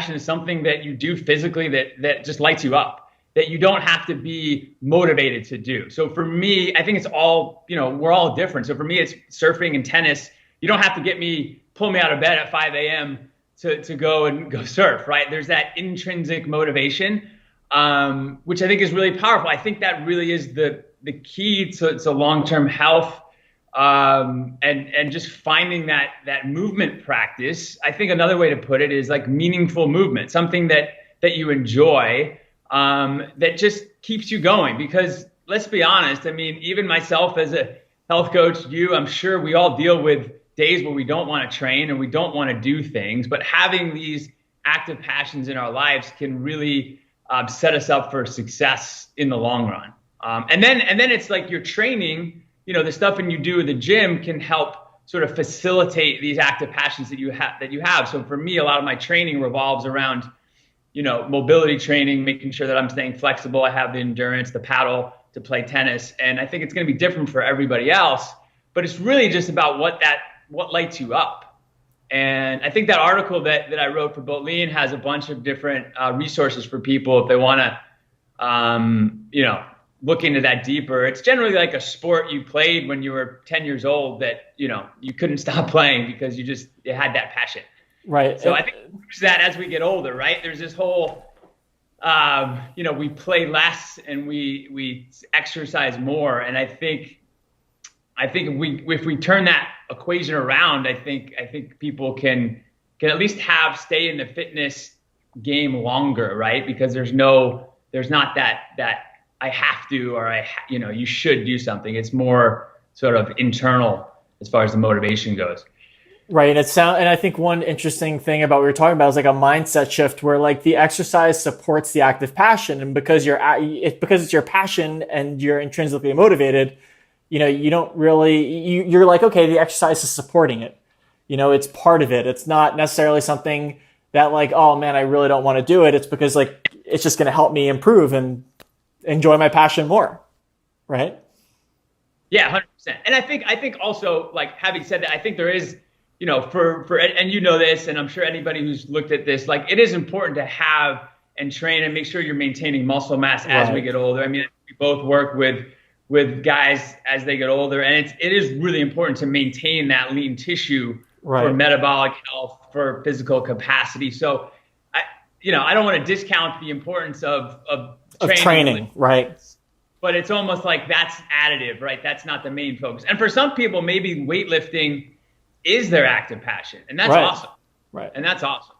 passion is something that you do physically that just lights you up, that you don't have to be motivated to do. So for me, I think it's all, we're all different. So for me, it's surfing and tennis. You don't have to pull me out of bed at 5 a.m. to go surf, right? There's that intrinsic motivation, which I think is really powerful. I think that really is the key to long-term health, and just finding that movement practice. I think another way to put it is like meaningful movement, something that you enjoy, that just keeps you going. Because let's be honest, I mean, even myself as a health coach, I'm sure we all deal with days where we don't want to train and we don't want to do things, but having these active passions in our lives can really set us up for success in the long run. And then it's like your training, the stuff you do in the gym can help sort of facilitate these active passions that you have. So for me, a lot of my training revolves around, mobility training, making sure that I'm staying flexible. I have the endurance, the paddle to play tennis. And I think it's going to be different for everybody else, but it's really just about what lights you up. And I think that article that I wrote for Botlien has a bunch of different resources for people if they want to, look into that deeper. It's generally like a sport you played when you were 10 years old that, you couldn't stop playing because you had that passion. Right. So I think that as we get older, right, there's this whole, we play less and we exercise more. And I think if we turn that equation around, I think people can at least stay in the fitness game longer, right? Because there's not that I have to, or you should do something. It's more sort of internal as far as the motivation goes. Right. And I think one interesting thing about what we were talking about is like a mindset shift where like the exercise supports the active passion. And because it's your passion and you're intrinsically motivated, you don't really, you're like, okay, the exercise is supporting it. It's part of it. It's not necessarily something that like, oh man, I really don't want to do it. It's because like, it's just going to help me improve and enjoy my passion more. Right. Yeah, 100%. And I think also, like, having said that, I think there is, for and this, and I'm sure anybody who's looked at this, like, it is important to have and train and make sure you're maintaining muscle mass as we get older. I mean, we both work with guys as they get older, and it is really important to maintain that lean tissue for metabolic health, for physical capacity. So I don't want to discount the importance of training, right? But it's almost like that's additive, right? That's not the main focus. And for some people, maybe weightlifting is their active passion, and that's awesome. Right. And that's awesome.